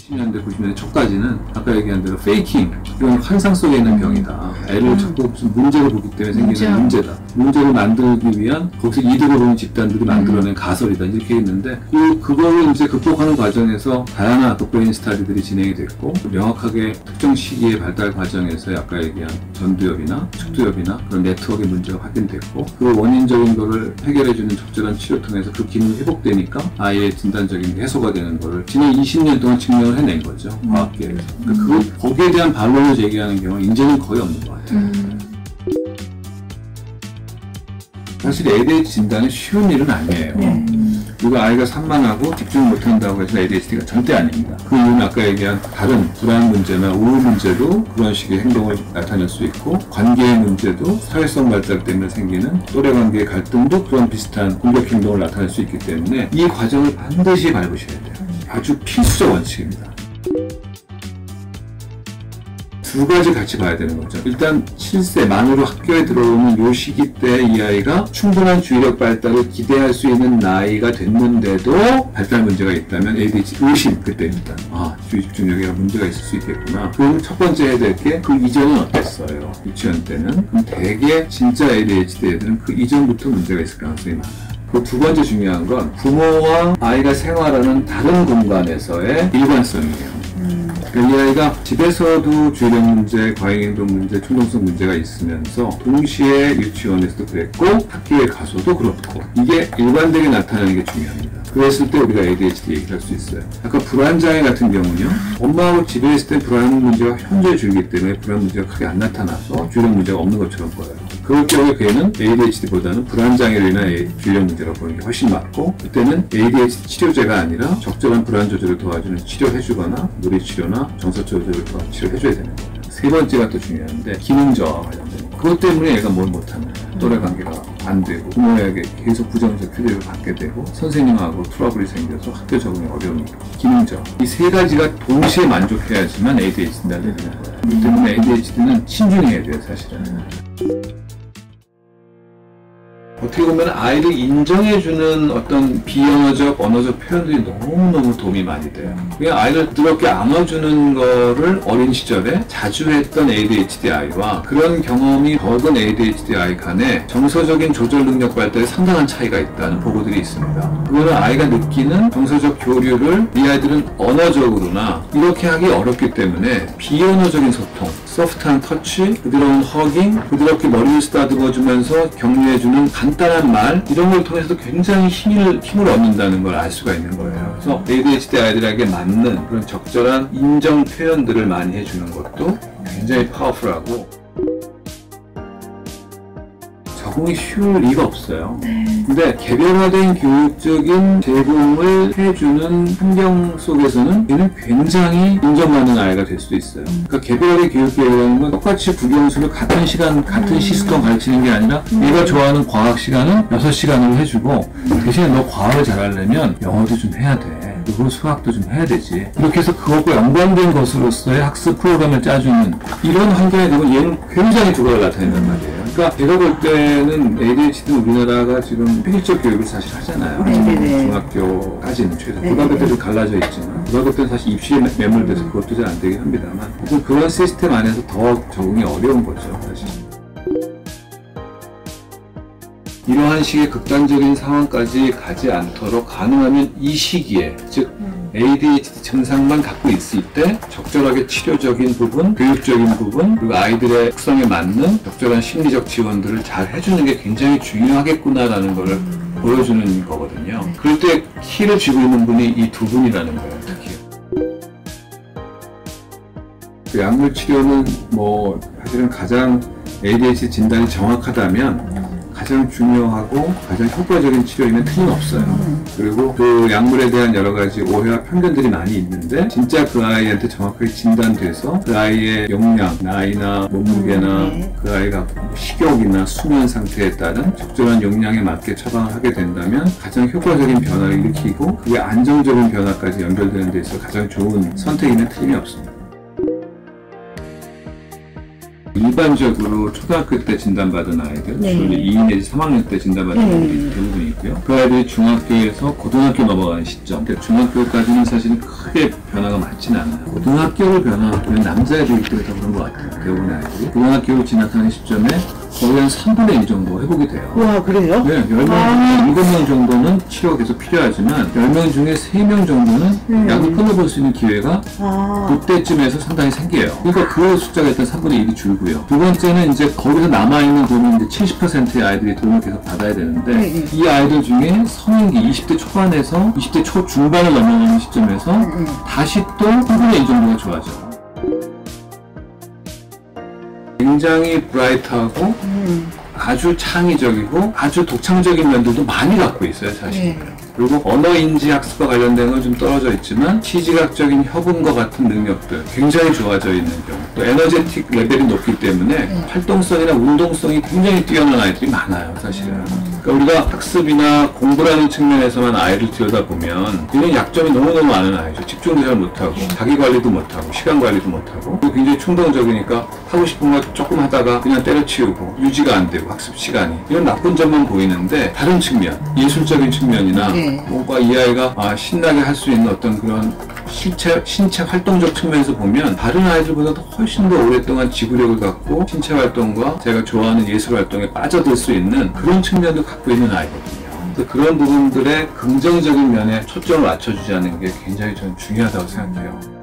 80년대, 90년대 초까지는 아까 얘기한 대로 페이킹, 이건 환상 속에 있는 병이다. 애를 자꾸 무슨 문제를 보기 때문에 생기는 문제다. 문제를 만들기 위한 거기서 이득을 보는 집단들이 만들어낸 가설이다. 이렇게 했는데 그거를 이제 극복하는 과정에서 다양한 브레인 스타디들이 진행이 됐고 명확하게 특정 시기의 발달 과정에서 아까 얘기한 전두엽이나 측두엽이나 그런 네트워크의 문제가 확인됐고 그 원인적인 거를 해결해주는 적절한 치료 통해서 그 기능이 회복되니까 아이의 진단적인 해소가 되는 거를 지난 20년 동안 증명을 해낸 거죠. 과학계에서. 그러니까 거기에 대한 반론을 제기하는 경우는 이제는 거의 없는 것 같아요. 사실 ADHD 진단은 쉬운 일은 아니에요. 그리고 아이가 산만하고 집중 못한다고 해서 ADHD가 절대 아닙니다. 그 이유는 아까 얘기한 다른 불안 문제나 우울 문제도 그런 식의 행동을 나타낼 수 있고 관계의 문제도 사회성 발달 때문에 생기는 또래 관계의 갈등도 그런 비슷한 공격 행동을 나타낼 수 있기 때문에 이 과정을 반드시 밟으셔야 돼요. 아주 필수적 원칙입니다. 두 가지 같이 봐야 되는 거죠. 일단 7세 만으로 학교에 들어오는 요 시기 때 이 아이가 충분한 주의력 발달을 기대할 수 있는 나이가 됐는데도 발달 문제가 있다면 ADHD 의심 그때입니다. 주의 집중력에 문제가 있을 수 있겠구나. 그럼 첫 번째 해야 될 게 그 이전은 어땠어요? 유치원 때는. 그럼 대개 진짜 ADHD 애들은 그 이전부터 문제가 있을 가능성이 많아요. 그 두 번째 중요한 건 부모와 아이가 생활하는 다른 공간에서의 일관성이에요. 이 아이가 집에서도 주의력 문제, 과잉행동 문제, 충동성 문제가 있으면서 동시에 유치원에서도 그랬고 학교에 가서도 그렇고 이게 일관되게 나타나는 게 중요합니다. 그랬을 때 우리가 ADHD 얘기를 할 수 있어요. 아까 불안장애 같은 경우는요. 엄마하고 집에 있을 때 불안 문제가 현저히 줄기 때문에 불안 문제가 크게 안 나타나서 주의력 문제가 없는 것처럼 보여요. 그럴 경우에 그 애는 ADHD보다는 불안장애로 인한 주의력 문제라고 보는 게 훨씬 맞고 그때는 ADHD 치료제가 아니라 적절한 불안 조절을 도와주는 치료해주거나 놀이치료나 정서 조절을 도와주는 치료해줘야 되는 거예요. 세 번째가 또 중요한데 기능 저하와 관련된 거. 그것 때문에 얘가 뭘 못하는 또래 관계가 안 되고 부모에게 계속 부정적 피드백을 받게 되고 선생님하고 트러블이 생겨서 학교 적응이 어려우니까 기능 저하. 이 세 가지가 동시에 만족해야지만 ADHD가 되는 거예요. 그렇기 때문에 ADHD는 신중해야 돼요, 사실은. 어떻게 보면 아이를 인정해주는 어떤 비언어적, 언어적 표현들이 너무너무 도움이 많이 돼요. 그냥 아이를 부드럽게 안아주는 거를 어린 시절에 자주 했던 ADHD 아이와 그런 경험이 적은 ADHD 아이 간에 정서적인 조절 능력 발달에 상당한 차이가 있다는 보고들이 있습니다. 그거는 아이가 느끼는 정서적 교류를 이 아이들은 언어적으로나 이렇게 하기 어렵기 때문에 비언어적인 소통, 소프트한 터치, 부드러운 허깅, 부드럽게 머리를 쓰다듬어주면서 격려해주는 간단한 말 이런 걸 통해서도 굉장히 힘을 얻는다는 걸 알 수가 있는 거예요. 그래서 ADHD 아이들에게 맞는 그런 적절한 인정 표현들을 많이 해주는 것도 굉장히 파워풀하고 적응이 쉬울 리가 없어요. 근데 개별화된 교육적인 제공을 해주는 환경 속에서는 얘는 굉장히 인정받는 아이가 될 수도 있어요. 그러니까 개별화된 교육이라는 건 똑같이 국영수를 같은 시간, 같은 시스템 가르치는 게 아니라 얘가 좋아하는 과학 시간은 6시간으로 해주고 대신에 너 과학을 잘하려면 영어도 좀 해야 돼. 그리고 수학도 좀 해야 되지. 이렇게 해서 그것과 연관된 것으로서의 학습 프로그램을 짜주는 이런 환경에 되면 얘는 굉장히 두각을 나타낸단 말이에요. 그러니까 제가 볼 때는 ADHD는 우리나라가 지금 필적 교육을 사실 하잖아요. 중학교까지는 최소. 고등학교 때도 갈라져 있지만 고등학교 때는 사실 입시에 매몰돼서 그것도 잘 안 되긴 합니다만 그런 시스템 안에서 더 적응이 어려운 거죠, 사실. 이러한 식의 극단적인 상황까지 가지 않도록 가능하면 이 시기에 즉 ADHD 증상만 갖고 있을 때 적절하게 치료적인 부분, 교육적인 부분 그리고 아이들의 특성에 맞는 적절한 심리적 지원들을 잘 해주는 게 굉장히 중요하겠구나라는 걸 보여주는 거거든요. 그럴 때 키를 쥐고 있는 분이 이 두 분이라는 거예요, 특히. 그 약물 치료는 사실은 가장 ADHD 진단이 정확하다면 가장 중요하고 가장 효과적인 치료이면 틀림없어요. 그리고 그 약물에 대한 여러 가지 오해와 편견들이 많이 있는데 진짜 그 아이한테 정확하게 진단돼서 그 아이의 용량, 나이나 몸무게나 그 아이가 식욕이나 수면 상태에 따른 적절한 용량에 맞게 처방을 하게 된다면 가장 효과적인 변화를 일으키고 그게 안정적인 변화까지 연결되는 데 있어서 가장 좋은 선택이면 틀림이 없습니다. 일반적으로 초등학교 때 진단받은 아이들, 네. 주로 2 내지 3학년 때 진단받은 아이들이 대부분 있고요. 그 아이들이 중학교에서 고등학교 넘어가는 시점, 그러니까 중학교까지는 사실은 크게 변화가 많지는 않아요. 고등학교를 변화하면 남자애들이 더 그런 것 같아요. 대부분의 아이들이. 고등학교를 진학하는 시점에 거의 한 3분의 1 정도 회복이 돼요. 와, 그래요? 네, 10명, 7명 정도는 치료가 계속 필요하지만 10명 중에 3명 정도는 약을 끊어볼 수 있는 기회가 그때쯤에서 상당히 생겨요. 그러니까 그 숫자가 일단 3분의 1이 줄고요. 두 번째는 이제 거기서 남아있는 돈이 이제 70%의 아이들이 돈을 계속 받아야 되는데 이 아이들 중에 성인기 20대 초반에서 20대 초중반을 넘어가는 시점에서 다시 또 3분의 1 정도가 좋아져요. 굉장히 브라이트하고 아주 창의적이고 아주 독창적인 면들도 많이 갖고 있어요, 사실. 그리고 언어인지 학습과 관련된 건 좀 떨어져 있지만 시지각적인 협응과 같은 능력들 굉장히 좋아져 있는 경우, 또 에너제틱 레벨이 높기 때문에 활동성이나 운동성이 굉장히 뛰어난 아이들이 많아요, 사실은. 그러니까 우리가 학습이나 공부라는 측면에서만 아이를 들여다보면 이런 약점이 너무너무 많은 아이죠. 집중도 잘 못하고 자기관리도 못하고 시간관리도 못하고, 그리고 굉장히 충동적이니까 하고 싶은 거 조금 하다가 그냥 때려치우고 유지가 안 되고 학습 시간이, 이런 나쁜 점만 보이는데 다른 측면, 예술적인 측면이나 뭔가 이 아이가 신나게 할 수 있는 어떤 그런 신체 활동적 측면에서 보면 다른 아이들보다도 훨씬 더 오랫동안 지구력을 갖고 신체 활동과 제가 좋아하는 예술 활동에 빠져들 수 있는 그런 측면도 갖고 있는 아이거든요. 그래서 그런 부분들의 긍정적인 면에 초점을 맞춰주자는 게 굉장히 저는 중요하다고 생각해요.